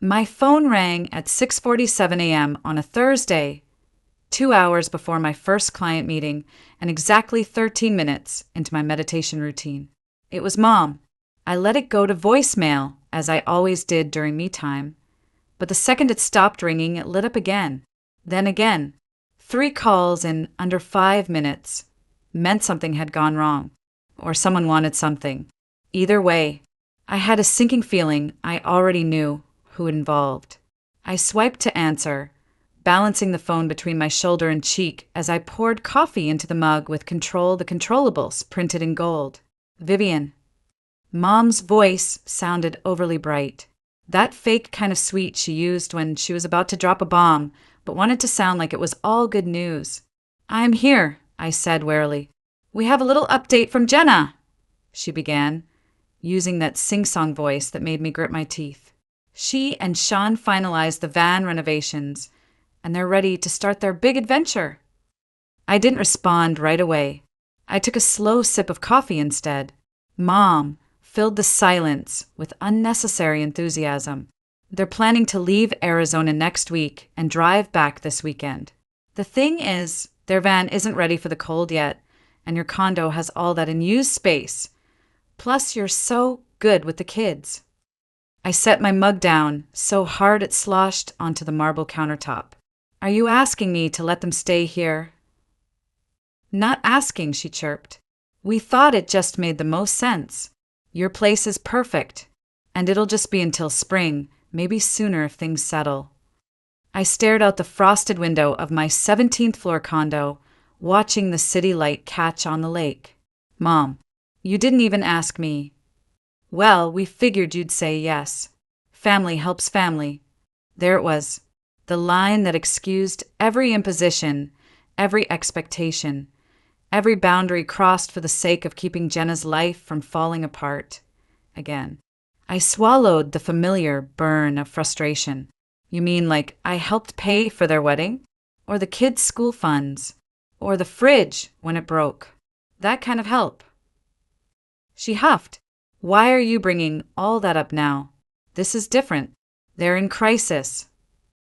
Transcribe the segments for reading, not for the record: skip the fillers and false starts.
My phone rang at 6:47 a.m. on a Thursday, 2 hours before my first client meeting and exactly 13 minutes into my meditation routine. It was Mom. I let it go to voicemail, as I always did during me time. But the second it stopped ringing, it lit up again. Then again. 3 calls in under 5 minutes meant something had gone wrong, or someone wanted something. Either way, I had a sinking feeling I already knew who it involved. I swiped to answer, balancing the phone between my shoulder and cheek as I poured coffee into the mug with Control the Controllables printed in gold. Vivian. Mom's voice sounded overly bright. That fake kind of sweet she used when she was about to drop a bomb, but wanted to sound like it was all good news. "I'm here," I said warily. "We have a little update from Jenna," she began, using that sing-song voice that made me grit my teeth. She and Sean finalized the van renovations, and they're ready to start their big adventure. I didn't respond right away. I took a slow sip of coffee instead. Mom filled the silence with unnecessary enthusiasm. They're planning to leave Arizona next week and drive back this weekend. The thing is, their van isn't ready for the cold yet, and your condo has all that unused space. Plus, you're so good with the kids. I set my mug down so hard it sloshed onto the marble countertop. "Are you asking me to let them stay here?" "Not asking," she chirped. "We thought it just made the most sense. Your place is perfect, and it'll just be until spring, maybe sooner if things settle." I stared out the frosted window of my 17th floor condo, watching the city light catch on the lake. "Mom, you didn't even ask me." "Well, we figured you'd say yes. Family helps family." There it was, the line that excused every imposition, every expectation, every boundary crossed for the sake of keeping Jenna's life from falling apart again. I swallowed the familiar burn of frustration. "You mean like I helped pay for their wedding? Or the kids' school funds? Or the fridge when it broke? That kind of help?" She huffed. "Why are you bringing all that up now? This is different. They're in crisis."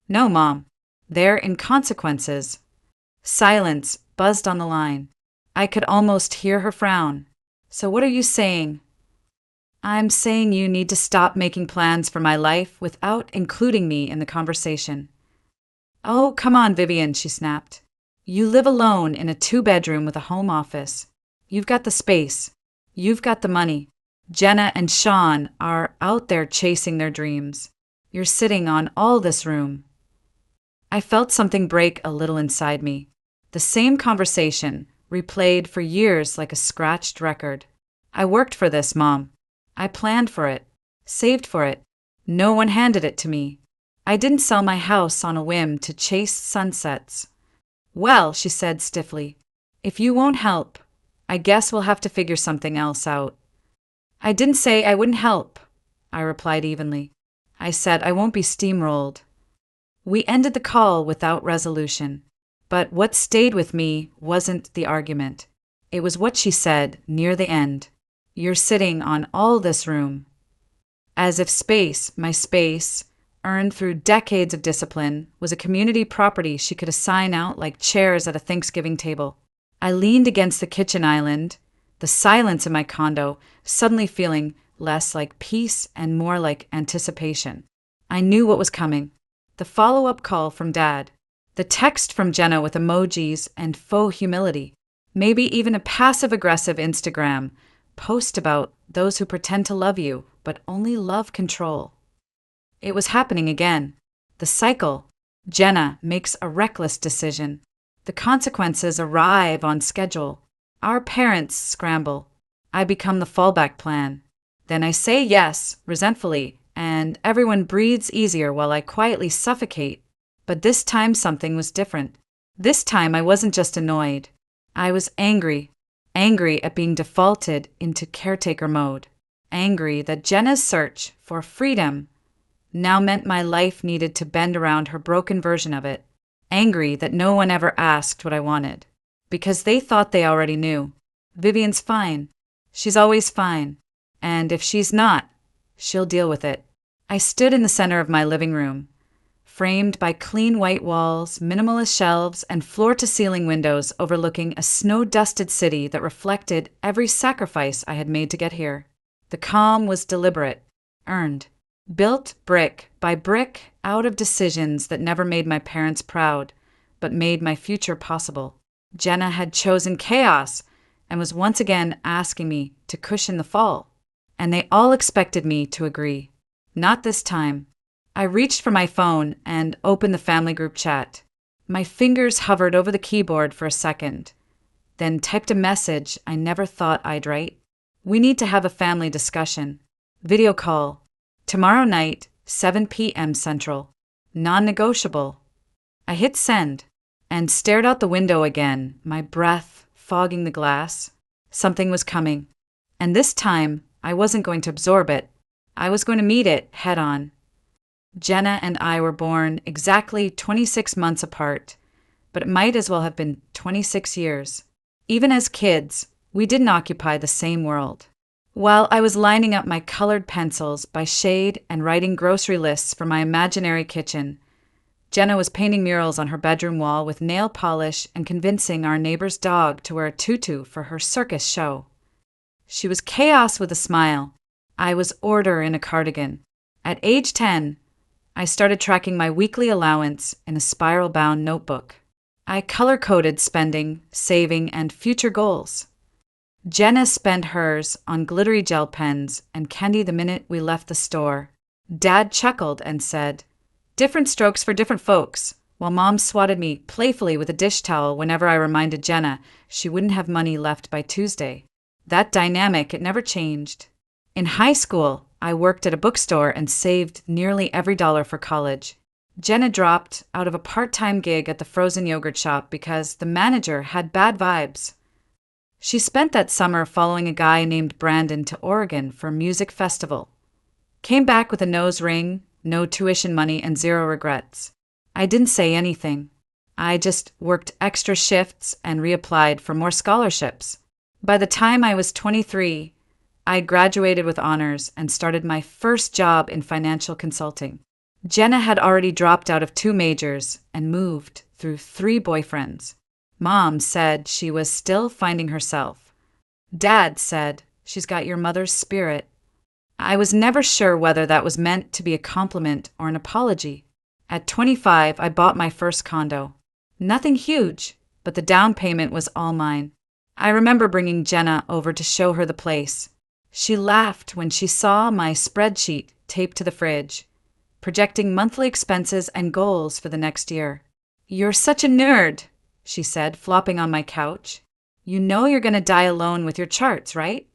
"No, Mom. They're in consequences." Silence buzzed on the line. I could almost hear her frown. "So what are you saying?" "I'm saying you need to stop making plans for my life without including me in the conversation." "Oh, come on, Vivian," she snapped. "You live alone in a 2-bedroom with a home office. You've got the space. You've got the money. Jenna and Sean are out there chasing their dreams. You're sitting on all this room." I felt something break a little inside me. The same conversation, replayed for years like a scratched record. "I worked for this, Mom. I planned for it, saved for it. No one handed it to me. I didn't sell my house on a whim to chase sunsets." "Well," she said stiffly, "if you won't help, I guess we'll have to figure something else out." "I didn't say I wouldn't help," I replied evenly. "I said I won't be steamrolled." We ended the call without resolution. But what stayed with me wasn't the argument. It was what she said near the end. "You're sitting on all this room." As if space, my space, earned through decades of discipline, was a community property she could assign out like chairs at a Thanksgiving table. I leaned against the kitchen island, the silence in my condo suddenly feeling less like peace and more like anticipation. I knew what was coming. The follow-up call from Dad. The text from Jenna with emojis and faux humility. Maybe even a passive-aggressive Instagram post about those who pretend to love you but only love control. It was happening again. The cycle. Jenna makes a reckless decision. The consequences arrive on schedule. Our parents scramble. I become the fallback plan. Then I say yes, resentfully, and everyone breathes easier while I quietly suffocate. But this time something was different. This time I wasn't just annoyed. I was angry. Angry at being defaulted into caretaker mode. Angry that Jenna's search for freedom now meant my life needed to bend around her broken version of it. Angry that no one ever asked what I wanted. Because they thought they already knew. Vivian's fine. She's always fine. And if she's not, she'll deal with it. I stood in the center of my living room, framed by clean white walls, minimalist shelves, and floor-to-ceiling windows overlooking a snow-dusted city that reflected every sacrifice I had made to get here. The calm was deliberate, earned, built brick by brick out of decisions that never made my parents proud, but made my future possible. Jenna had chosen chaos and was once again asking me to cushion the fall, and they all expected me to agree. Not this time. I reached for my phone and opened the family group chat. My fingers hovered over the keyboard for a second, then typed a message I never thought I'd write. We need to have a family discussion. Video call. Tomorrow night, 7 p.m. Central. Non-negotiable. I hit send and stared out the window again, my breath fogging the glass. Something was coming. And this time, I wasn't going to absorb it. I was going to meet it head on. Jenna and I were born exactly 26 months apart, but it might as well have been 26 years. Even as kids, we didn't occupy the same world. While I was lining up my colored pencils by shade and writing grocery lists for my imaginary kitchen, Jenna was painting murals on her bedroom wall with nail polish and convincing our neighbor's dog to wear a tutu for her circus show. She was chaos with a smile. I was order in a cardigan. At age 10, I started tracking my weekly allowance in a spiral-bound notebook. I color-coded spending, saving, and future goals. Jenna spent hers on glittery gel pens and candy the minute we left the store. Dad chuckled and said, "Different strokes for different folks," while Mom swatted me playfully with a dish towel whenever I reminded Jenna she wouldn't have money left by Tuesday. That dynamic, it never changed. In high school, I worked at a bookstore and saved nearly every dollar for college. Jenna dropped out of a part-time gig at the frozen yogurt shop because the manager had bad vibes. She spent that summer following a guy named Brandon to Oregon for a music festival. Came back with a nose ring, no tuition money, and zero regrets. I didn't say anything. I just worked extra shifts and reapplied for more scholarships. By the time I was 23, I graduated with honors and started my first job in financial consulting. Jenna had already dropped out of 2 majors and moved through 3 boyfriends. Mom said she was still finding herself. Dad said she's got your mother's spirit. I was never sure whether that was meant to be a compliment or an apology. At 25, I bought my first condo. Nothing huge, but the down payment was all mine. I remember bringing Jenna over to show her the place. She laughed when she saw my spreadsheet taped to the fridge, projecting monthly expenses and goals for the next year. "You're such a nerd," she said, flopping on my couch. "You know you're going to die alone with your charts, right?"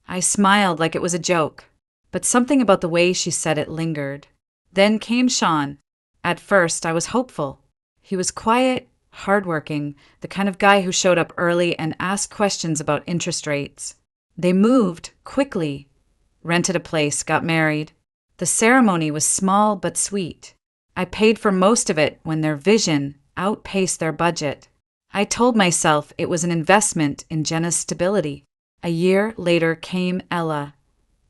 I smiled like it was a joke, but something about the way she said it lingered. Then came Sean. At first, I was hopeful. He was quiet, hardworking, the kind of guy who showed up early and asked questions about interest rates. They moved quickly, rented a place, got married. The ceremony was small but sweet. I paid for most of it when their vision outpaced their budget. I told myself it was an investment in Jenna's stability. A year later came Ella,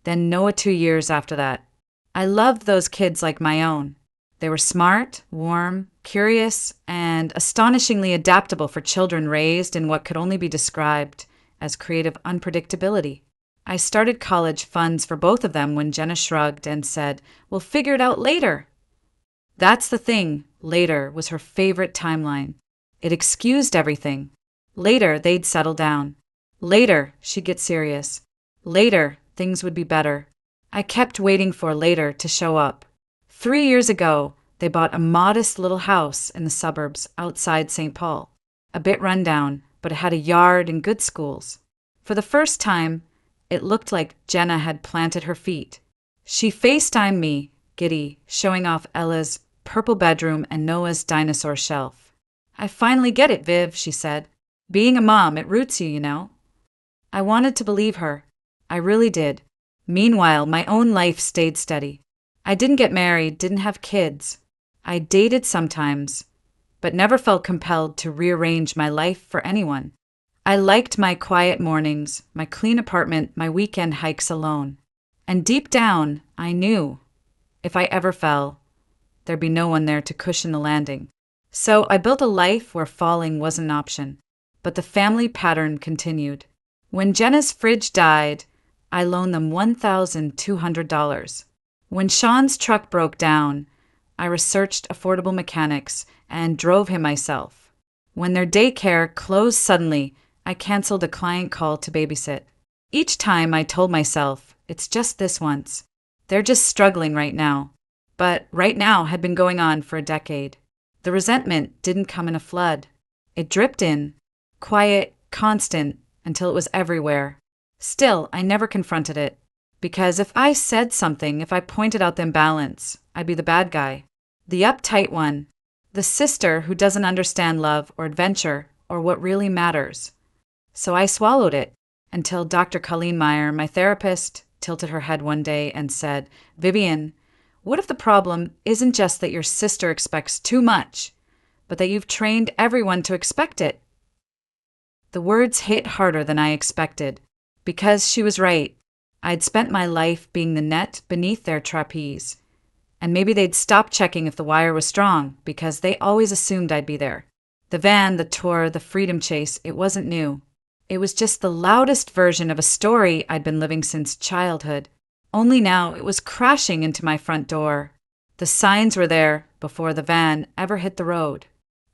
then Noah 2 years after that. I loved those kids like my own. They were smart, warm, curious, and astonishingly adaptable for children raised in what could only be described as creative unpredictability. I started college funds for both of them when Jenna shrugged and said, "We'll figure it out later." That's the thing, later was her favorite timeline. It excused everything. Later, they'd settle down. Later, she'd get serious. Later, things would be better. I kept waiting for later to show up. 3 years ago, they bought a modest little house in the suburbs outside St. Paul. A bit rundown, but it had a yard and good schools. For the first time, it looked like Jenna had planted her feet. She FaceTimed me, giddy, showing off Ella's purple bedroom and Noah's dinosaur shelf. "I finally get it, Viv," she said. "Being a mom, it roots you, you know." I wanted to believe her. I really did. Meanwhile, my own life stayed steady. I didn't get married, didn't have kids. I dated sometimes, but never felt compelled to rearrange my life for anyone. I liked my quiet mornings, my clean apartment, my weekend hikes alone. And deep down, I knew If I ever fell, there'd be no one there to cushion the landing. So I built a life where falling wasn't an option. But the family pattern continued. When Jenna's fridge died, I loaned them $1,200. When Sean's truck broke down, I researched affordable mechanics and drove him myself. When their daycare closed suddenly, I canceled a client call to babysit. Each time I told myself, it's just this once. They're just struggling right now. But right now had been going on for a decade. The resentment didn't come in a flood. It dripped in, quiet, constant, until it was everywhere. Still, I never confronted it. Because if I said something, if I pointed out the imbalance, I'd be the bad guy. The uptight one. The sister who doesn't understand love or adventure or what really matters. So I swallowed it until Dr. Colleen Meyer, my therapist, tilted her head one day and said, "Vivian, what if the problem isn't just that your sister expects too much, but that you've trained everyone to expect it?" The words hit harder than I expected, because she was right. I'd spent my life being the net beneath their trapeze. And maybe they'd stop checking if the wire was strong, because they always assumed I'd be there. The van, the tour, the freedom chase, it wasn't new. It was just the loudest version of a story I'd been living since childhood. Only now it was crashing into my front door. The signs were there before the van ever hit the road.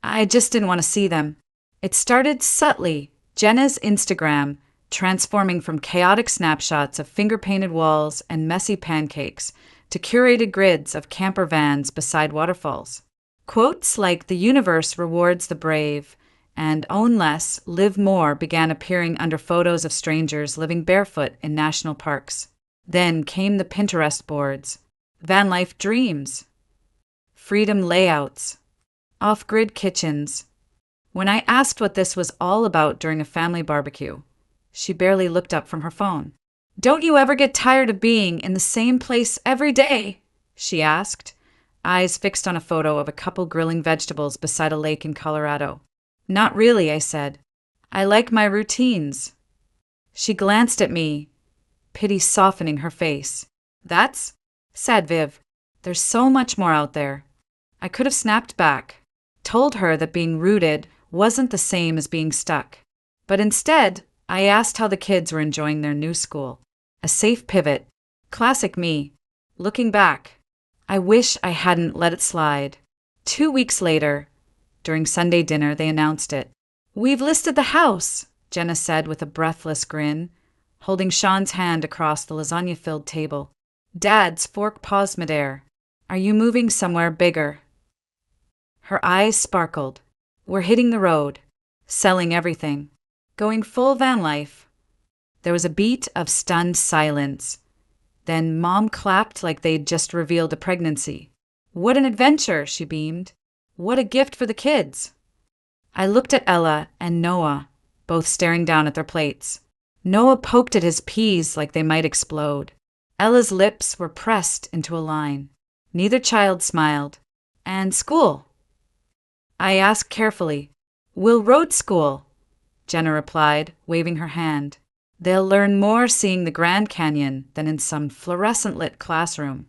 I just didn't want to see them. It started subtly. Jenna's Instagram, transforming from chaotic snapshots of finger-painted walls and messy pancakes to curated grids of camper vans beside waterfalls. Quotes like "the universe rewards the brave" and "own less, live more" began appearing under photos of strangers living barefoot in national parks. Then came the Pinterest boards, van life dreams, freedom layouts, off-grid kitchens. When I asked what this was all about during a family barbecue, she barely looked up from her phone. "Don't you ever get tired of being in the same place every day?" she asked, eyes fixed on a photo of a couple grilling vegetables beside a lake in Colorado. "Not really," I said. "I like my routines." She glanced at me, pity softening her face. "That's sad, Viv. There's so much more out there." I could have snapped back, told her that being rooted wasn't the same as being stuck. But instead, I asked how the kids were enjoying their new school. A safe pivot. Classic me. Looking back, I wish I hadn't let it slide. 2 weeks later, during Sunday dinner, they announced it. "We've listed the house," Jenna said with a breathless grin, holding Sean's hand across the lasagna-filled table. "Dad's fork paused midair. Are you moving somewhere bigger?" Her eyes sparkled. "We're hitting the road, selling everything, going full van life." There was a beat of stunned silence. Then Mom clapped like they'd just revealed a pregnancy. "What an adventure," she beamed. "What a gift for the kids." I looked at Ella and Noah, both staring down at their plates. Noah poked at his peas like they might explode. Ella's lips were pressed into a line. Neither child smiled. "And school?" I asked carefully. "We'll road school," Jenna replied, waving her hand. "They'll learn more seeing the Grand Canyon than in some fluorescent-lit classroom."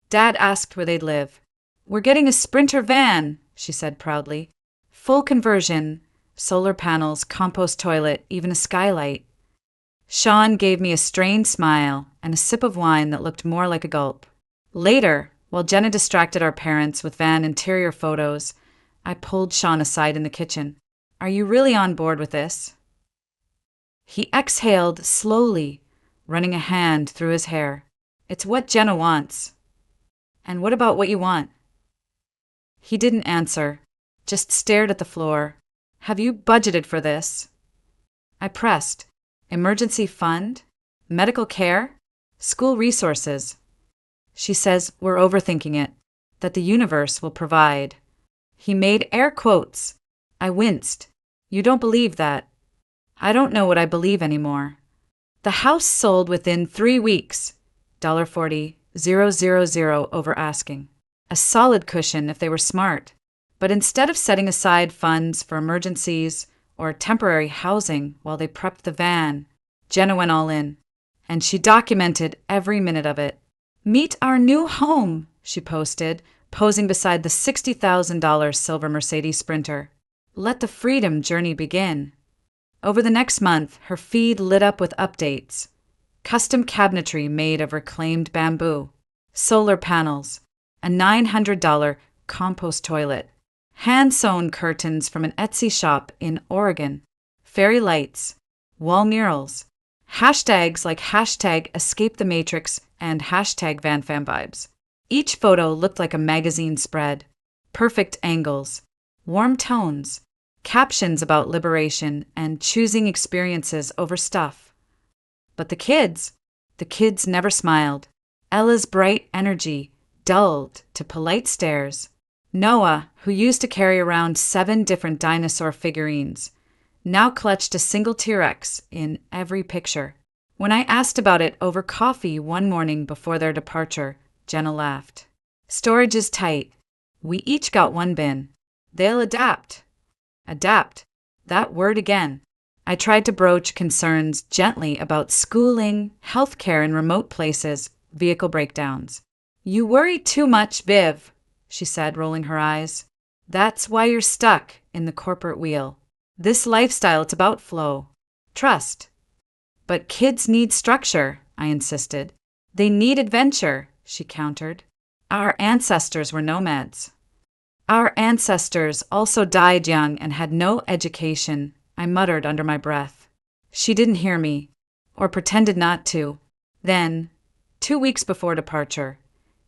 Dad asked where they'd live. "We're getting a Sprinter van," she said proudly. "Full conversion, solar panels, compost toilet, even a skylight." Sean gave me a strained smile and a sip of wine that looked more like a gulp. Later, while Jenna distracted our parents with van interior photos, I pulled Sean aside in the kitchen. "Are you really on board with this?" He exhaled slowly, running a hand through his hair. "It's what Jenna wants." "And what about what you want?" He didn't answer, just stared at the floor. "Have you budgeted for this?" I pressed. "Emergency fund? Medical care? School resources?" She says we're overthinking it, that the universe will provide. He made air quotes. I winced. "You don't believe that?" "I don't know what I believe anymore." The house sold within 3 weeks. $40,000 over asking. A solid cushion if they were smart. But instead of setting aside funds for emergencies or temporary housing while they prepped the van, Jenna went all in. And she documented every minute of it. Meet our new home, she posted, posing beside the $60,000 silver Mercedes Sprinter. Let the freedom journey begin. Over the next month, her feed lit up with updates. Custom cabinetry made of reclaimed bamboo, solar panels, a $900 compost toilet, hand-sewn curtains from an Etsy shop in Oregon, fairy lights, wall murals, hashtags like hashtag Escape the Matrix and hashtag VanFamVibes. Each photo looked like a magazine spread. Perfect angles, warm tones, captions about liberation and choosing experiences over stuff. But the kids never smiled. Ella's bright energy dulled to polite stares. Noah, who used to carry around 7 different dinosaur figurines, now clutched a single T-Rex in every picture. When I asked about it over coffee one morning before their departure, Jenna laughed. Storage is tight. We each got one bin. They'll adapt. Adapt. That word again. I tried to broach concerns gently about schooling, healthcare in remote places, vehicle breakdowns. You worry too much, Viv, she said, rolling her eyes. That's why you're stuck in the corporate wheel. This lifestyle, it's about flow. Trust. But kids need structure, I insisted. They need adventure, she countered. Our ancestors were nomads. Our ancestors also died young and had no education, I muttered under my breath. She didn't hear me, or pretended not to. Then, 2 weeks before departure,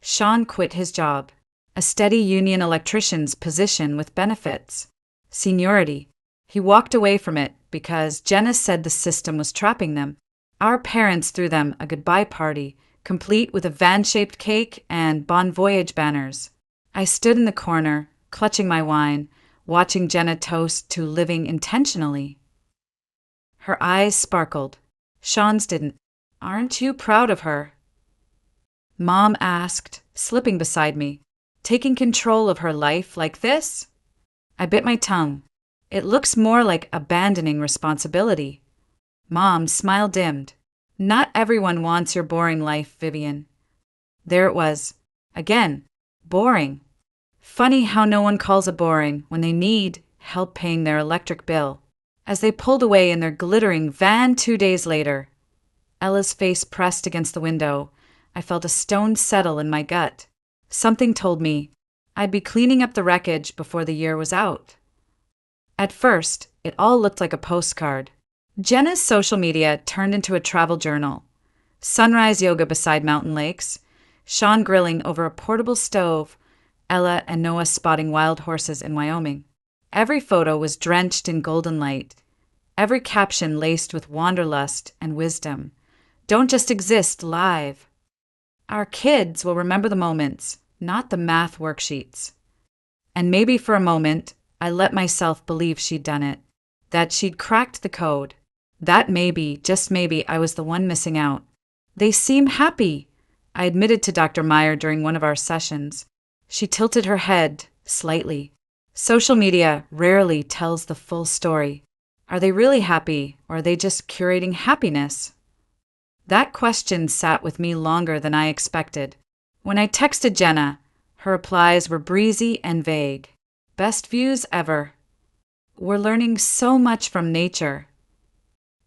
Sean quit his job, a steady union electrician's position with benefits. Seniority. He walked away from it because Jenna said the system was trapping them. Our parents threw them a goodbye party, complete with a van-shaped cake and Bon Voyage banners. I stood in the corner, clutching my wine, watching Jenna toast to living intentionally. Her eyes sparkled. Sean's didn't. Aren't you proud of her? Mom asked, slipping beside me. Taking control of her life like this? I bit my tongue. It looks more like abandoning responsibility. Mom's smile dimmed. Not everyone wants your boring life, Vivian. There it was. Again, boring. Funny how no one calls it boring when they need help paying their electric bill. As they pulled away in their glittering van 2 days later, Ella's face pressed against the window, I felt a stone settle in my gut. Something told me I'd be cleaning up the wreckage before the year was out. At first, it all looked like a postcard. Jenna's social media turned into a travel journal. Sunrise yoga beside mountain lakes, Sean grilling over a portable stove, Ella and Noah spotting wild horses in Wyoming. Every photo was drenched in golden light. Every caption laced with wanderlust and wisdom. Don't just exist, live. Our kids will remember the moments, not the math worksheets. And maybe for a moment, I let myself believe she'd done it, that she'd cracked the code, that maybe, just maybe, I was the one missing out. They seem happy, I admitted to Dr. Meyer during one of our sessions. She tilted her head slightly. Social media rarely tells the full story. Are they really happy, or are they just curating happiness? That question sat with me longer than I expected. When I texted Jenna, her replies were breezy and vague. Best views ever. We're learning so much from nature.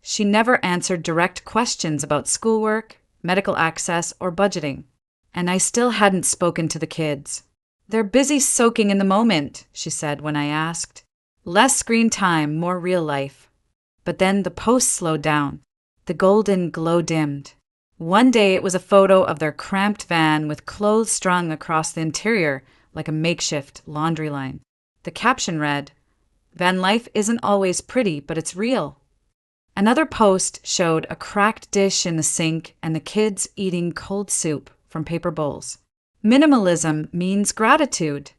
She never answered direct questions about schoolwork, medical access, or budgeting. And I still hadn't spoken to the kids. They're busy soaking in the moment, she said when I asked. Less screen time, more real life. But then the post slowed down. The golden glow dimmed. One day it was a photo of their cramped van with clothes strung across the interior like a makeshift laundry line. The caption read, Van life isn't always pretty, but it's real. Another post showed a cracked dish in the sink and the kids eating cold soup from paper bowls. Minimalism means gratitude,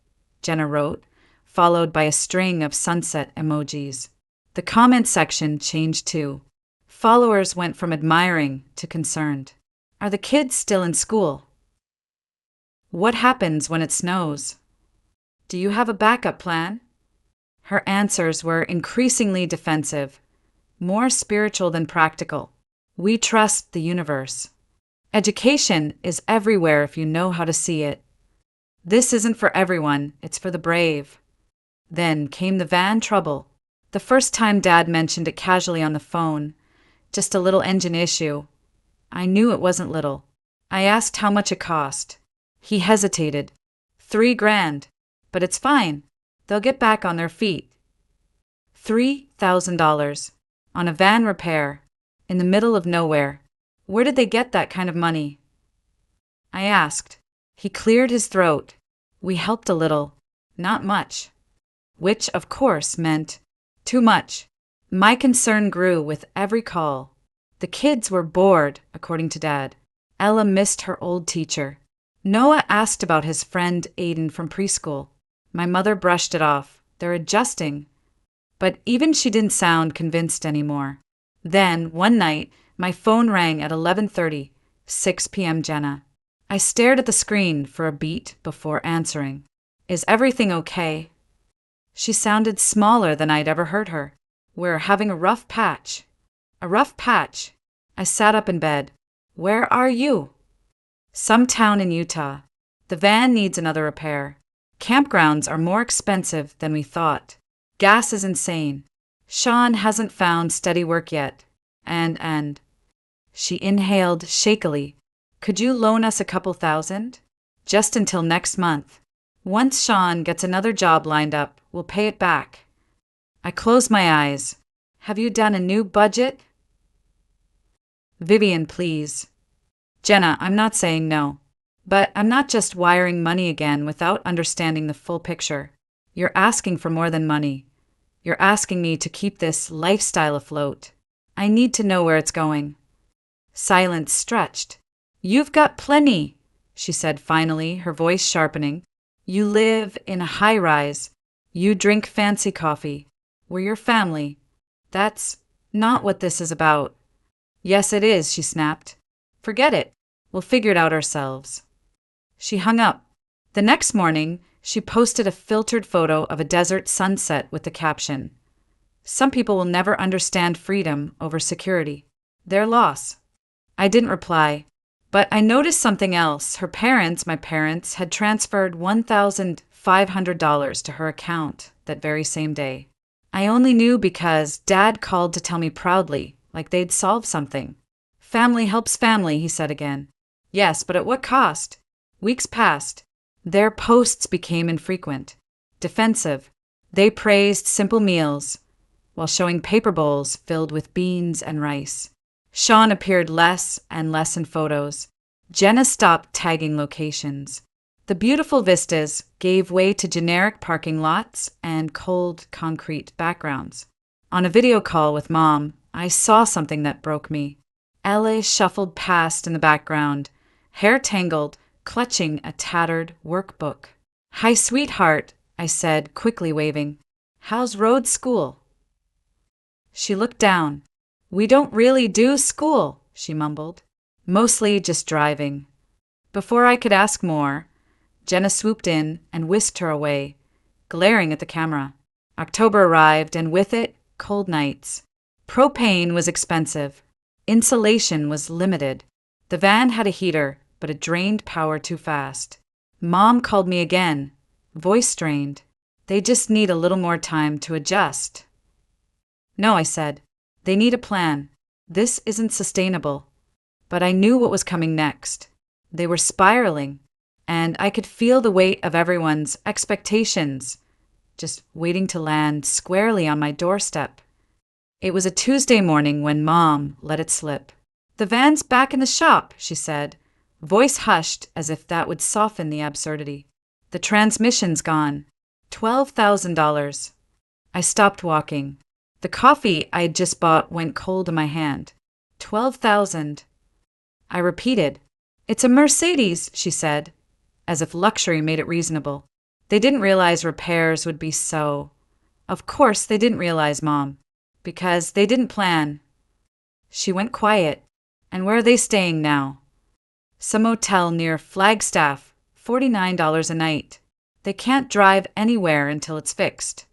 Jenna wrote, followed by a string of sunset emojis. The comment section changed too. Followers went from admiring to concerned. Are the kids still in school? What happens when it snows? Do you have a backup plan? Her answers were increasingly defensive, more spiritual than practical. We trust the universe. Education is everywhere if you know how to see it. This isn't for everyone, it's for the brave. Then came the van trouble. The first time Dad mentioned it casually on the phone. Just a little engine issue. I knew it wasn't little. I asked how much it cost. He hesitated. $3,000. But it's fine. They'll get back on their feet. $3,000. On a van repair. In the middle of nowhere. Where did they get that kind of money? I asked. He cleared his throat. We helped a little. Not much. Which, of course, meant too much. My concern grew with every call. The kids were bored, according to Dad. Ella missed her old teacher. Noah asked about his friend Aiden from preschool. My mother brushed it off. They're adjusting. But even she didn't sound convinced anymore. Then, one night, my phone rang at 11:30, 6 p.m. Jenna. I stared at the screen for a beat before answering. Is everything okay? She sounded smaller than I'd ever heard her. We're having a rough patch. A rough patch. I sat up in bed. Where are you? Some town in Utah. The van needs another repair. Campgrounds are more expensive than we thought. Gas is insane. Sean hasn't found steady work yet. And. She inhaled shakily. Could you loan us a couple thousand? Just until next month. Once Sean gets another job lined up, we'll pay it back. I closed my eyes. Have you done a new budget? Vivian, please. Jenna, I'm not saying no. But I'm not just wiring money again without understanding the full picture. You're asking for more than money. You're asking me to keep this lifestyle afloat. I need to know where it's going. Silence stretched. You've got plenty, she said finally, her voice sharpening. You live in a high-rise. You drink fancy coffee. We're your family. That's not what this is about. Yes, it is, she snapped. Forget it. We'll figure it out ourselves. She hung up. The next morning, she posted a filtered photo of a desert sunset with the caption, "Some people will never understand freedom over security. Their loss." I didn't reply, but I noticed something else. My parents, had transferred $1,500 to her account that very same day. I only knew because Dad called to tell me proudly, like they'd solved something. Family helps family, he said again. Yes, but at what cost? Weeks passed. Their posts became infrequent, defensive. They praised simple meals, while showing paper bowls filled with beans and rice. Sean appeared less and less in photos. Jenna stopped tagging locations. The beautiful vistas gave way to generic parking lots and cold concrete backgrounds. On a video call with Mom, I saw something that broke me. Ella shuffled past in the background, hair tangled, clutching a tattered workbook. Hi, sweetheart, I said, quickly waving. How's road school? She looked down. We don't really do school, she mumbled. Mostly just driving. Before I could ask more, Jenna swooped in and whisked her away, glaring at the camera. October arrived, and with it, cold nights. Propane was expensive. Insulation was limited. The van had a heater, but it drained power too fast. Mom called me again, voice strained. They just need a little more time to adjust. No, I said. They need a plan. This isn't sustainable. But I knew what was coming next. They were spiraling, and I could feel the weight of everyone's expectations, just waiting to land squarely on my doorstep. It was a Tuesday morning when Mom let it slip. The van's back in the shop, she said, voice hushed as if that would soften the absurdity. The transmission's gone. $12,000. I stopped walking. The coffee I had just bought went cold in my hand. $12,000. I repeated. It's a Mercedes, she said, as if luxury made it reasonable. They didn't realize repairs would be so. Of course they didn't realize, Mom, because they didn't plan. She went quiet. And where are they staying now? Some motel near Flagstaff, $49 a night. They can't drive anywhere until it's fixed.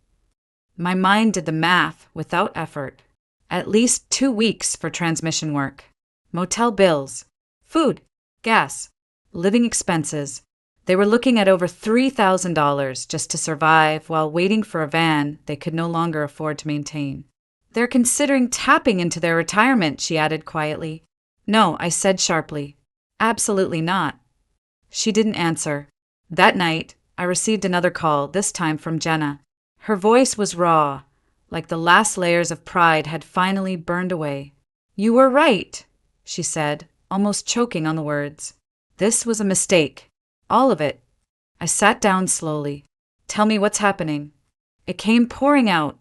My mind did the math without effort. At least 2 weeks for transmission work. Motel bills. Food. gas, living expenses. They were looking at over $3,000 just to survive while waiting for a van they could no longer afford to maintain. They're considering tapping into their retirement, she added quietly. No, I said sharply. Absolutely not. She didn't answer. That night, I received another call, this time from Jenna. Her voice was raw, like the last layers of pride had finally burned away. You were right, she said, almost choking on the words. This was a mistake. All of it. I sat down slowly. Tell me what's happening. It came pouring out,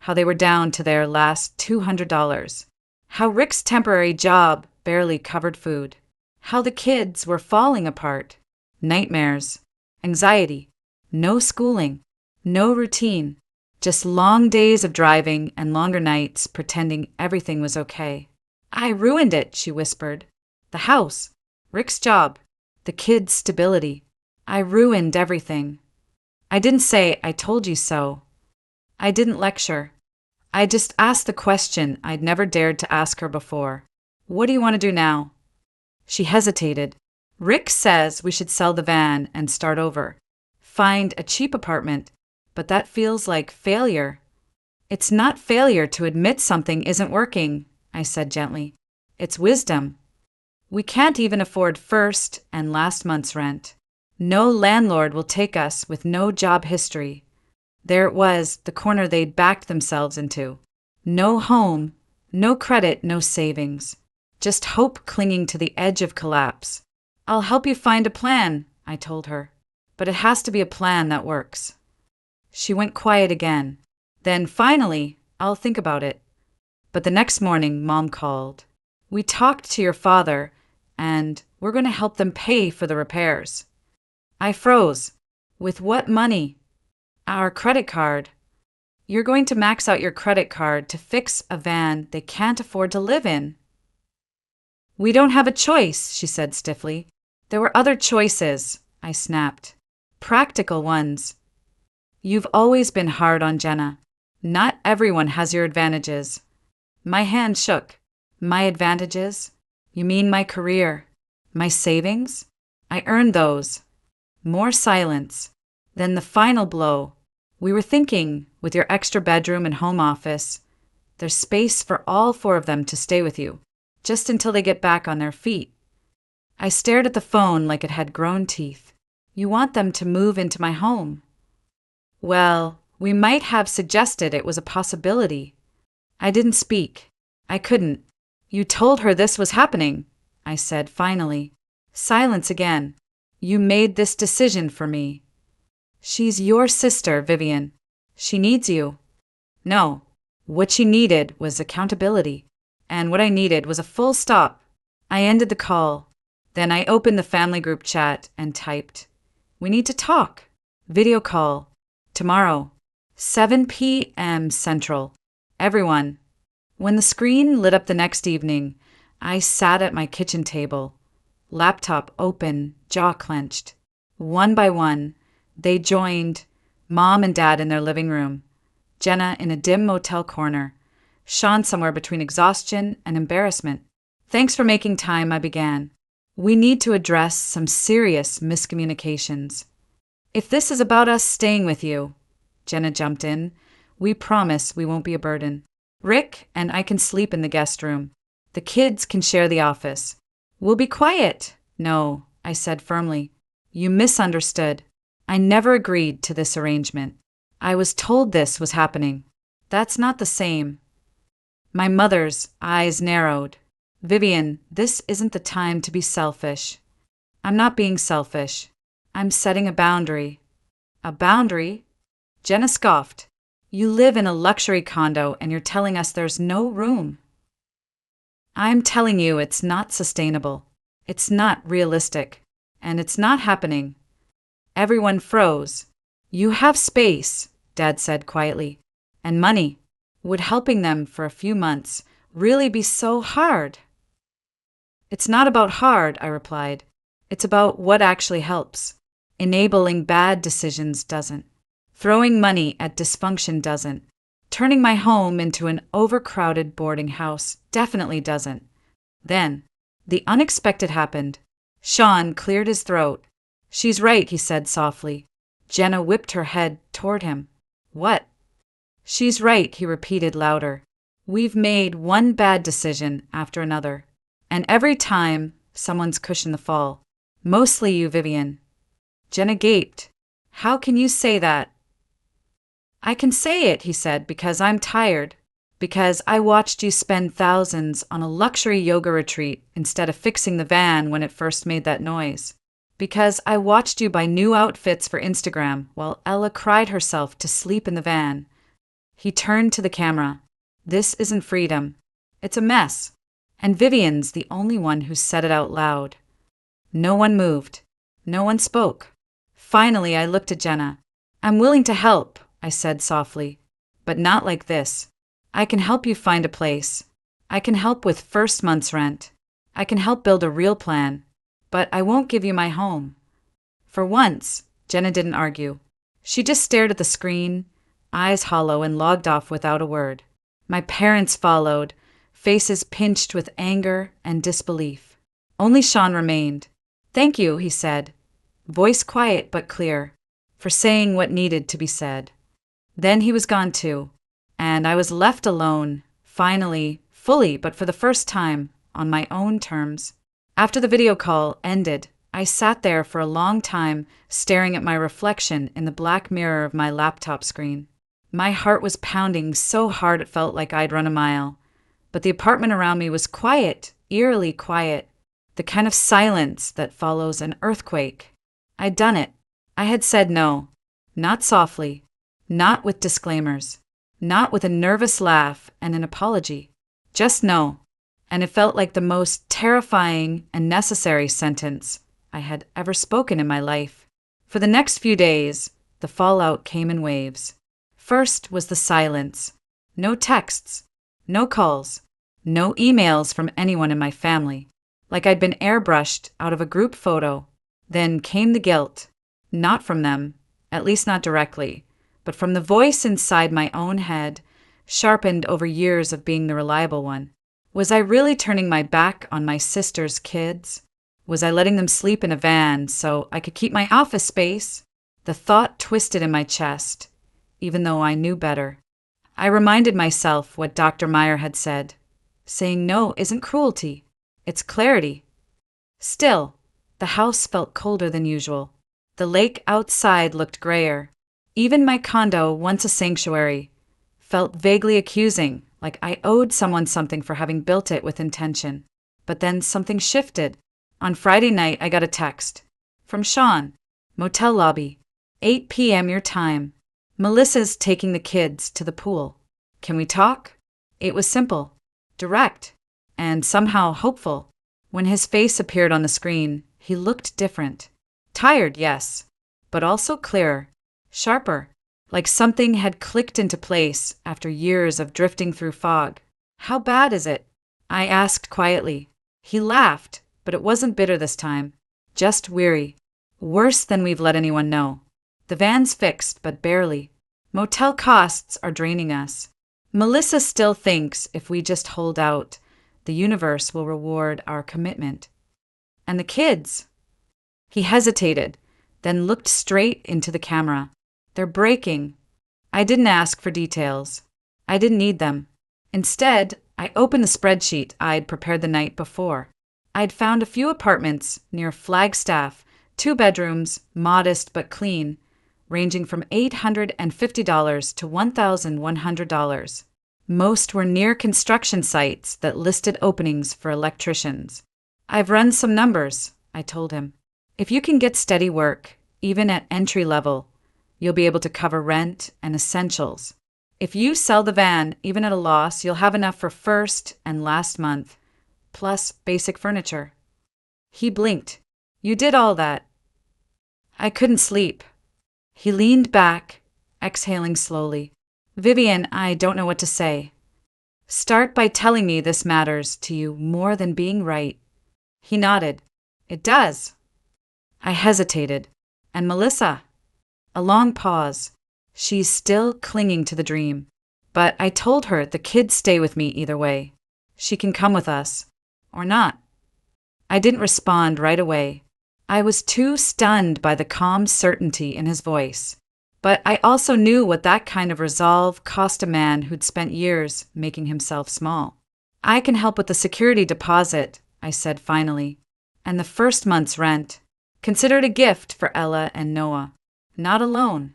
how they were down to their last $200. How Rick's temporary job barely covered food. How the kids were falling apart. Nightmares. Anxiety. No schooling. No routine. Just long days of driving and longer nights pretending everything was okay. I ruined it, she whispered. The house. Rick's job. The kids' stability. I ruined everything. I didn't say, I told you so. I didn't lecture. I just asked the question I'd never dared to ask her before. What do you want to do now? She hesitated. Rick says we should sell the van and start over. Find a cheap apartment, but that feels like failure. It's not failure to admit something isn't working, I said gently. It's wisdom. We can't even afford first and last month's rent. No landlord will take us with no job history. There it was, the corner they'd backed themselves into. No home, no credit, no savings. Just hope clinging to the edge of collapse. I'll help you find a plan, I told her. But it has to be a plan that works. She went quiet again. Then finally, I'll think about it. But the next morning, Mom called. We talked to your father, and we're going to help them pay for the repairs. I froze. With what money? Our credit card. You're going to max out your credit card to fix a van they can't afford to live in. We don't have a choice, she said stiffly. There were other choices, I snapped. Practical ones. You've always been hard on Jenna. Not everyone has your advantages. My hand shook. My advantages? You mean my career? My savings? I earned those. More silence. Then the final blow. We were thinking, with your extra bedroom and home office, there's space for all 4 of them to stay with you, just until they get back on their feet. I stared at the phone like it had grown teeth. You want them to move into my home? Well, we might have suggested it was a possibility. I didn't speak. I couldn't. You told her this was happening, I said finally. Silence again. You made this decision for me. She's your sister, Vivian. She needs you. No. What she needed was accountability. And what I needed was a full stop. I ended the call. Then I opened the family group chat and typed, We need to talk. Video call. Tomorrow. 7 p.m. Central. Everyone. When the screen lit up the next evening, I sat at my kitchen table, laptop open, jaw clenched. One by one, they joined, Mom and Dad in their living room, Jenna in a dim motel corner, Sean somewhere between exhaustion and embarrassment. Thanks for making time, I began. We need to address some serious miscommunications. If this is about us staying with you, Jenna jumped in, we promise we won't be a burden. Rick and I can sleep in the guest room. The kids can share the office. We'll be quiet. No, I said firmly. You misunderstood. I never agreed to this arrangement. I was told this was happening. That's not the same. My mother's eyes narrowed. Vivian, this isn't the time to be selfish. I'm not being selfish. I'm setting a boundary. A boundary? Jenna scoffed. You live in a luxury condo and you're telling us there's no room. I'm telling you it's not sustainable. It's not realistic. And it's not happening. Everyone froze. You have space, Dad said quietly. And money. Would helping them for a few months really be so hard? It's not about hard, I replied. It's about what actually helps. Enabling bad decisions doesn't. Throwing money at dysfunction doesn't. Turning my home into an overcrowded boarding house definitely doesn't. Then, the unexpected happened. Sean cleared his throat. She's right, he said softly. Jenna whipped her head toward him. What? She's right, he repeated louder. We've made one bad decision after another. And every time, someone's cushioned the fall. Mostly you, Vivian. Jenna gaped. How can you say that? I can say it, he said, because I'm tired. Because I watched you spend thousands on a luxury yoga retreat instead of fixing the van when it first made that noise. Because I watched you buy new outfits for Instagram while Ella cried herself to sleep in the van. He turned to the camera. This isn't freedom. It's a mess. And Vivian's the only one who said it out loud. No one moved. No one spoke. Finally, I looked at Jenna. I'm willing to help, I said softly. But not like this. I can help you find a place. I can help with first month's rent. I can help build a real plan. But I won't give you my home. For once, Jenna didn't argue. She just stared at the screen, eyes hollow, and logged off without a word. My parents followed, faces pinched with anger and disbelief. Only Sean remained. Thank you, he said, voice quiet but clear, for saying what needed to be said. Then he was gone too, and I was left alone, finally, fully, but for the first time, on my own terms. After the video call ended, I sat there for a long time, staring at my reflection in the black mirror of my laptop screen. My heart was pounding so hard it felt like I'd run a mile. But the apartment around me was quiet, eerily quiet, the kind of silence that follows an earthquake. I'd done it. I had said no. Not softly. Not with disclaimers. Not with a nervous laugh and an apology. Just no. And it felt like the most terrifying and necessary sentence I had ever spoken in my life. For the next few days, the fallout came in waves. First was the silence. No texts. No calls. No emails from anyone in my family. Like I'd been airbrushed out of a group photo. Then came the guilt. Not from them, at least not directly, but from the voice inside my own head, sharpened over years of being the reliable one. Was I really turning my back on my sister's kids? Was I letting them sleep in a van so I could keep my office space? The thought twisted in my chest, even though I knew better. I reminded myself what Dr. Meyer had said. Saying no isn't cruelty. It's clarity. Still, the house felt colder than usual. The lake outside looked grayer. Even my condo, once a sanctuary, felt vaguely accusing, like I owed someone something for having built it with intention. But then something shifted. On Friday night, I got a text. From Sean. Motel lobby. 8 p.m. your time. Melissa's taking the kids to the pool. Can we talk? It was simple, direct, and somehow hopeful. When his face appeared on the screen, he looked different. Tired, yes, but also clearer, sharper, like something had clicked into place after years of drifting through fog. How bad is it? I asked quietly. He laughed, but it wasn't bitter this time. Just weary. Worse than we've let anyone know. The van's fixed, but barely. Motel costs are draining us. Melissa still thinks if we just hold out, the universe will reward our commitment. And the kids? He hesitated, then looked straight into the camera. They're breaking. I didn't ask for details. I didn't need them. Instead, I opened the spreadsheet I'd prepared the night before. I'd found a few apartments near Flagstaff, 2 bedrooms, modest but clean, ranging from $850 to $1,100. Most were near construction sites that listed openings for electricians. I've run some numbers, I told him. If you can get steady work, even at entry level, you'll be able to cover rent and essentials. If you sell the van, even at a loss, you'll have enough for first and last month, plus basic furniture. He blinked. You did all that. I couldn't sleep. He leaned back, exhaling slowly. Vivian, I don't know what to say. Start by telling me this matters to you more than being right. He nodded. It does. I hesitated. And Melissa? A long pause. She's still clinging to the dream. But I told her the kids stay with me either way. She can come with us. Or not. I didn't respond right away. I was too stunned by the calm certainty in his voice. But I also knew what that kind of resolve cost a man who'd spent years making himself small. I can help with the security deposit, I said finally, and the first month's rent. Consider it a gift for Ella and Noah. Not a loan.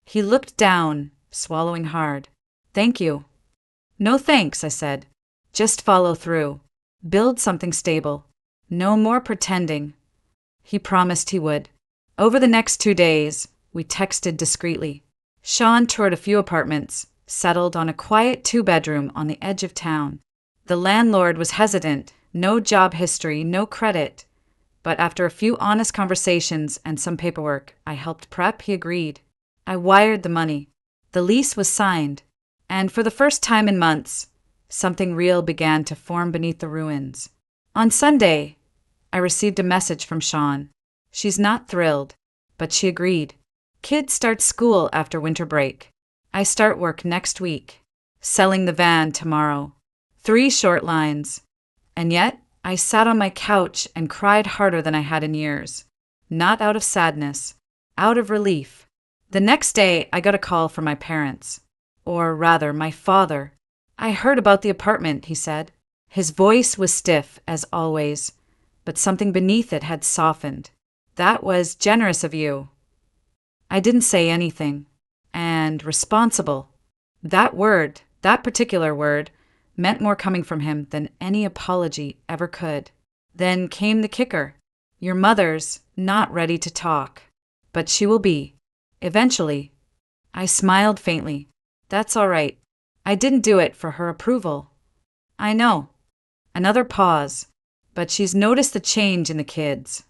He looked down, swallowing hard. Thank you. No thanks, I said. Just follow through. Build something stable. No more pretending. He promised he would. Over the next 2 days, we texted discreetly. Sean toured a few apartments, settled on a quiet 2-bedroom on the edge of town. The landlord was hesitant, no job history, no credit. But after a few honest conversations and some paperwork I helped prep, he agreed. I wired the money. The lease was signed. And for the first time in months, something real began to form beneath the ruins. On Sunday, I received a message from Sean. She's not thrilled, but she agreed. Kids start school after winter break. I start work next week. Selling the van tomorrow. 3 short lines. And yet, I sat on my couch and cried harder than I had in years. Not out of sadness, out of relief. The next day, I got a call from my parents. Or rather, my father. I heard about the apartment, he said. His voice was stiff, as always, but something beneath it had softened. That was generous of you. I didn't say anything. And responsible. That word, that particular word, meant more coming from him than any apology ever could. Then came the kicker. Your mother's not ready to talk. But she will be. Eventually. I smiled faintly. That's all right. I didn't do it for her approval. I know. Another pause. But she's noticed the change in the kids.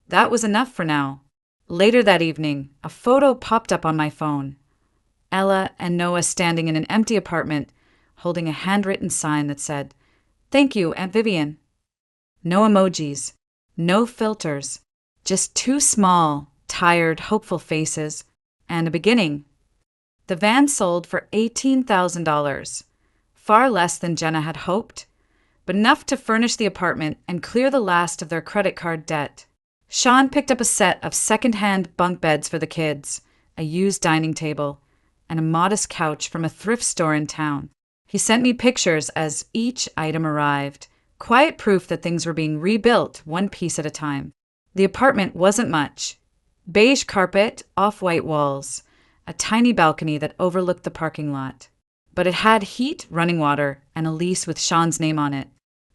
That was enough for now. Later that evening, a photo popped up on my phone. Ella and Noah standing in an empty apartment, holding a handwritten sign that said, "Thank you, Aunt Vivian." No emojis, no filters, just 2 small, tired, hopeful faces, and a beginning. The van sold for $18,000, far less than Jenna had hoped, but enough to furnish the apartment and clear the last of their credit card debt. Sean picked up a set of second-hand bunk beds for the kids, a used dining table, and a modest couch from a thrift store in town. He sent me pictures as each item arrived, quiet proof that things were being rebuilt one piece at a time. The apartment wasn't much. Beige carpet, off-white walls, a tiny balcony that overlooked the parking lot. But it had heat, running water, and a lease with Sean's name on it.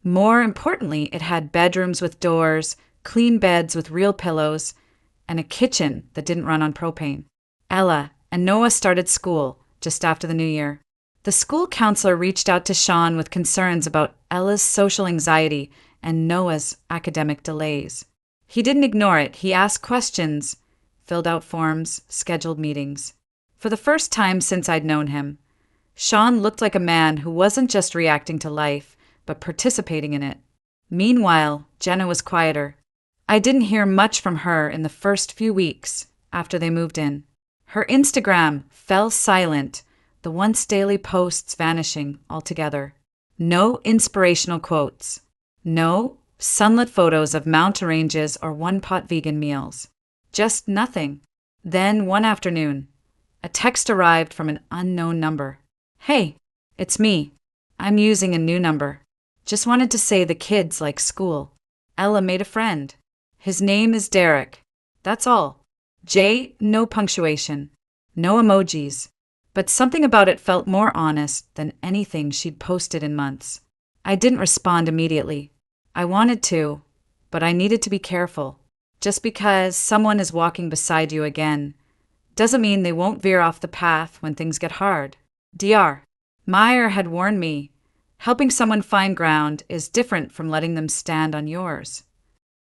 More importantly, it had bedrooms with doors, clean beds with real pillows, and a kitchen that didn't run on propane. Ella and Noah started school just after the new year. The school counselor reached out to Sean with concerns about Ella's social anxiety and Noah's academic delays. He didn't ignore it. He asked questions, filled out forms, scheduled meetings. For the first time since I'd known him, Sean looked like a man who wasn't just reacting to life, but participating in it. Meanwhile, Jenna was quieter. I didn't hear much from her in the first few weeks after they moved in. Her Instagram fell silent, the once daily posts vanishing altogether. No inspirational quotes. No sunlit photos of mountain ranges or one-pot vegan meals. Just nothing. Then one afternoon, a text arrived from an unknown number. "Hey, it's me. I'm using a new number. Just wanted to say the kids like school. Ella made a friend. His name is Derek. That's all. J, no punctuation. No emojis. But something about it felt more honest than anything she'd posted in months. I didn't respond immediately. I wanted to, but I needed to be careful. Just because someone is walking beside you again doesn't mean they won't veer off the path when things get hard. Dr. Meyer had warned me, helping someone find ground is different from letting them stand on yours.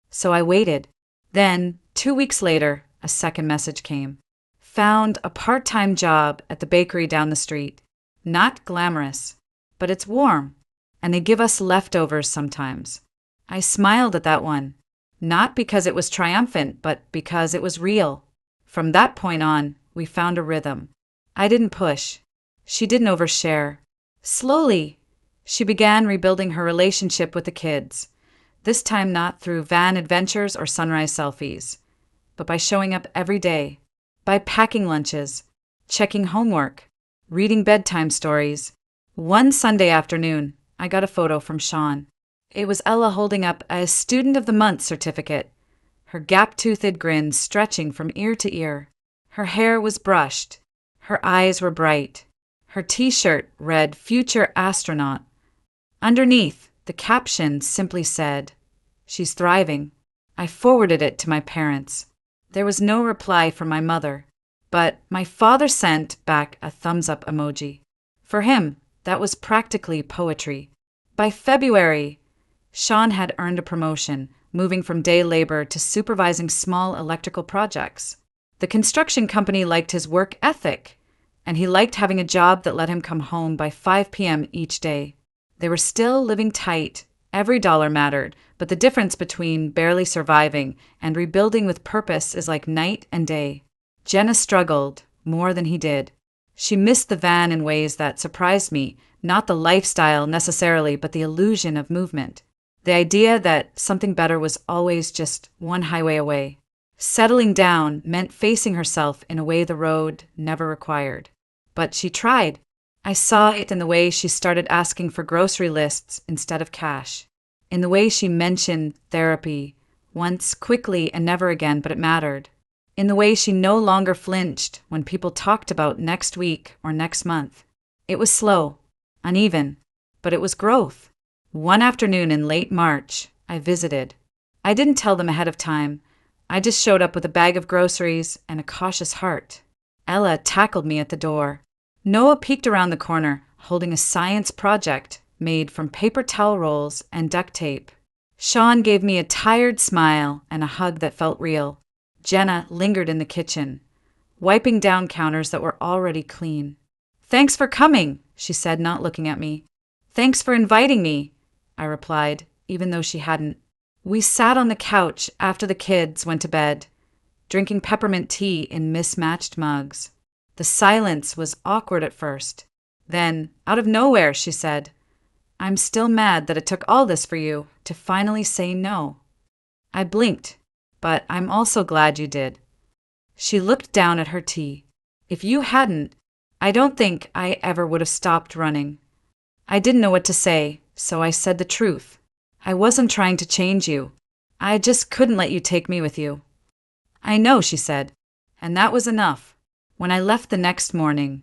So I waited. Then, 2 weeks later, a second message came. Found a part-time job at the bakery down the street. Not glamorous, but it's warm, and they give us leftovers sometimes. I smiled at that one, not because it was triumphant, but because it was real. From that point on, we found a rhythm. I didn't push. She didn't overshare. Slowly, she began rebuilding her relationship with the kids. This time not through van adventures or sunrise selfies, but by showing up every day, by packing lunches, checking homework, reading bedtime stories. One Sunday afternoon, I got a photo from Sean. It was Ella holding up a Student of the Month certificate, her gap-toothed grin stretching from ear to ear. Her hair was brushed. Her eyes were bright. Her t-shirt read Future Astronaut. Underneath, the caption simply said, "She's thriving." I forwarded it to my parents. There was no reply from my mother, but my father sent back a thumbs-up emoji. For him, that was practically poetry. By February, Sean had earned a promotion, moving from day labor to supervising small electrical projects. The construction company liked his work ethic, and he liked having a job that let him come home by 5 p.m. each day. They were still living tight. Every dollar mattered, but the difference between barely surviving and rebuilding with purpose is like night and day. Jenna struggled more than he did. She missed the van in ways that surprised me, not the lifestyle necessarily, but the illusion of movement. The idea that something better was always just one highway away. Settling down meant facing herself in a way the road never required. But she tried. I saw it in the way she started asking for grocery lists instead of cash, in the way she mentioned therapy, once quickly and never again, but it mattered, in the way she no longer flinched when people talked about next week or next month. It was slow, uneven, but it was growth. One afternoon in late March, I visited. I didn't tell them ahead of time. I just showed up with a bag of groceries and a cautious heart. Ella tackled me at the door. Noah peeked around the corner, holding a science project made from paper towel rolls and duct tape. Sean gave me a tired smile and a hug that felt real. Jenna lingered in the kitchen, wiping down counters that were already clean. "Thanks for coming," she said, not looking at me. "Thanks for inviting me," I replied, even though she hadn't. We sat on the couch after the kids went to bed, drinking peppermint tea in mismatched mugs. The silence was awkward at first. Then, out of nowhere, she said, "I'm still mad that it took all this for you to finally say no." I blinked, but I'm also glad you did. She looked down at her tea. "If you hadn't, I don't think I ever would have stopped running." I didn't know what to say, so I said the truth. I wasn't trying to change you. I just couldn't let you take me with you. "I know," she said, and that was enough. When I left the next morning,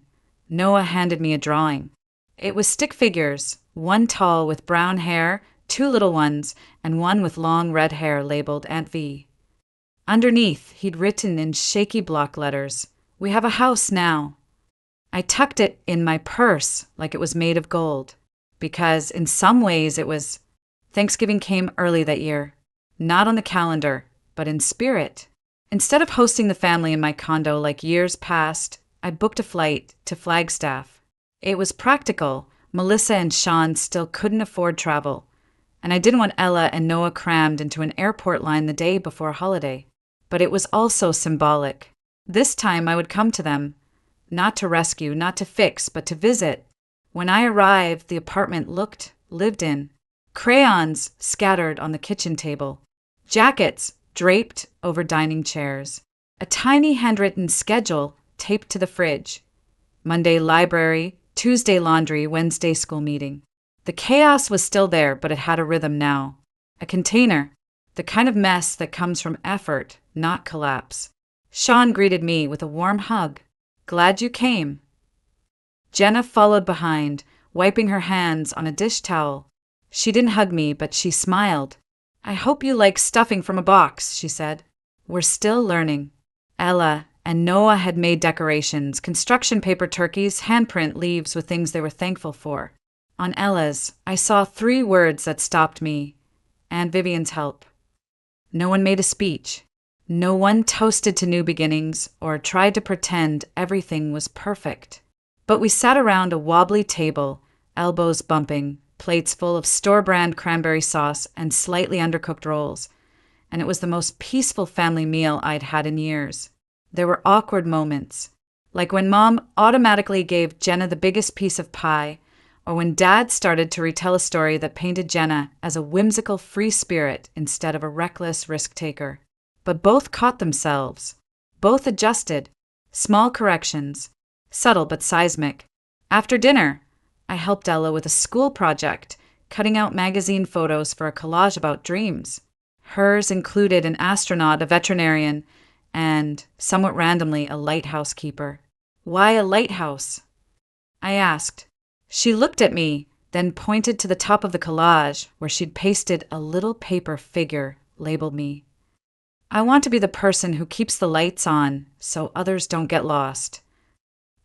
Noah handed me a drawing. It was stick figures, one tall with brown hair, two little ones, and one with long red hair labeled Aunt V. Underneath, he'd written in shaky block letters, "We have a house now." I tucked it in my purse like it was made of gold, because in some ways it was. Thanksgiving came early that year, not on the calendar, but in spirit. Instead of hosting the family in my condo like years past, I booked a flight to Flagstaff. It was practical. Melissa and Sean still couldn't afford travel, and I didn't want Ella and Noah crammed into an airport line the day before a holiday. But it was also symbolic. This time I would come to them, not to rescue, not to fix, but to visit. When I arrived, the apartment looked lived in. Crayons scattered on the kitchen table. Jackets draped over dining chairs. A tiny handwritten schedule taped to the fridge. Monday library, Tuesday laundry, Wednesday school meeting. The chaos was still there, but it had a rhythm now. A container. The kind of mess that comes from effort, not collapse. Sean greeted me with a warm hug. "Glad you came." Jenna followed behind, wiping her hands on a dish towel. She didn't hug me, but she smiled. "I hope you like stuffing from a box," she said. "We're still learning." Ella and Noah had made decorations, construction paper turkeys, handprint leaves with things they were thankful for. On Ella's, I saw 3 words that stopped me. Aunt Vivian's help. No one made a speech. No one toasted to new beginnings or tried to pretend everything was perfect. But we sat around a wobbly table, elbows bumping, plates full of store-brand cranberry sauce and slightly undercooked rolls, and it was the most peaceful family meal I'd had in years. There were awkward moments, like when Mom automatically gave Jenna the biggest piece of pie, or when Dad started to retell a story that painted Jenna as a whimsical free spirit instead of a reckless risk-taker. But both caught themselves. Both adjusted. Small corrections. Subtle but seismic. After dinner, I helped Ella with a school project, cutting out magazine photos for a collage about dreams. Hers included an astronaut, a veterinarian, and, somewhat randomly, a lighthouse keeper. Why a lighthouse? I asked. She looked at me, then pointed to the top of the collage where she'd pasted a little paper figure labeled me. I want to be the person who keeps the lights on so others don't get lost.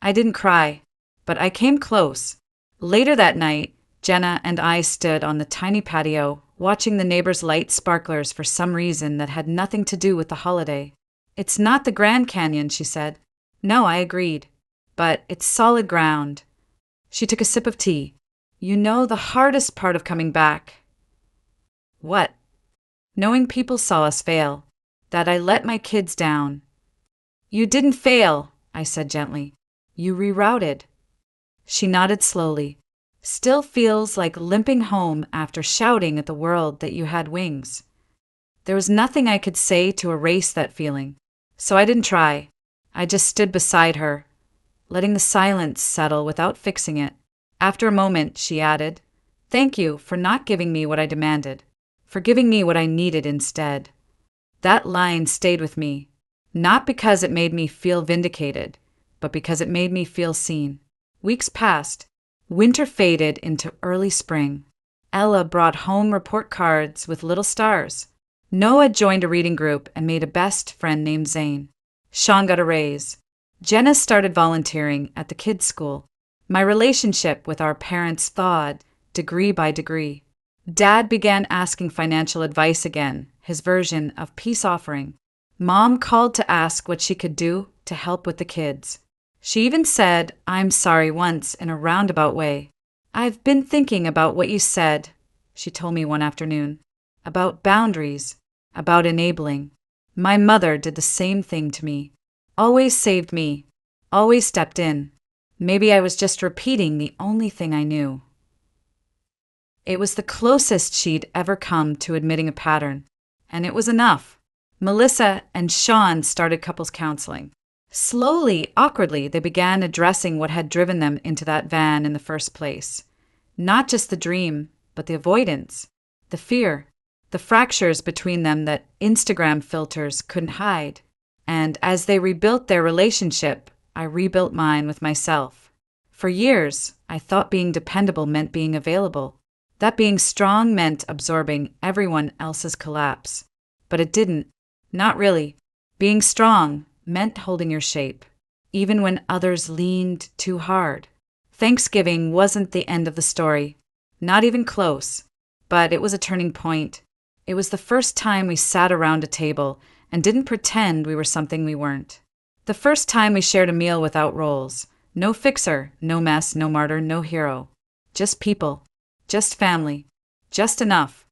I didn't cry, but I came close. Later that night, Jenna and I stood on the tiny patio, watching the neighbors light sparklers for some reason that had nothing to do with the holiday. It's not the Grand Canyon, she said. No, I agreed. But it's solid ground. She took a sip of tea. You know the hardest part of coming back. What? Knowing people saw us fail. That I let my kids down. You didn't fail, I said gently. You rerouted. She nodded slowly. Still feels like limping home after shouting at the world that you had wings. There was nothing I could say to erase that feeling, so I didn't try. I just stood beside her, letting the silence settle without fixing it. After a moment, she added, Thank you for not giving me what I demanded, for giving me what I needed instead. That line stayed with me, not because it made me feel vindicated, but because it made me feel seen. Weeks passed. Winter faded into early spring. Ella brought home report cards with little stars. Noah joined a reading group and made a best friend named Zane. Sean got a raise. Jenna started volunteering at the kids' school. My relationship with our parents thawed, degree by degree. Dad began asking financial advice again, his version of peace offering. Mom called to ask what she could do to help with the kids. She even said, I'm sorry once in a roundabout way. I've been thinking about what you said, she told me one afternoon. About boundaries, about enabling. My mother did the same thing to me. Always saved me, always stepped in. Maybe I was just repeating the only thing I knew. It was the closest she'd ever come to admitting a pattern, and it was enough. Melissa and Sean started couples counseling. Slowly, awkwardly, they began addressing what had driven them into that van in the first place. Not just the dream, but the avoidance, the fear, the fractures between them that Instagram filters couldn't hide. And as they rebuilt their relationship, I rebuilt mine with myself. For years, I thought being dependable meant being available, that being strong meant absorbing everyone else's collapse. But it didn't. Not really. Being strong meant holding your shape, even when others leaned too hard. Thanksgiving wasn't the end of the story, not even close, but it was a turning point. It was the first time we sat around a table and didn't pretend we were something we weren't. The first time we shared a meal without roles. No fixer, no mess, no martyr, no hero. Just people, just family, just enough.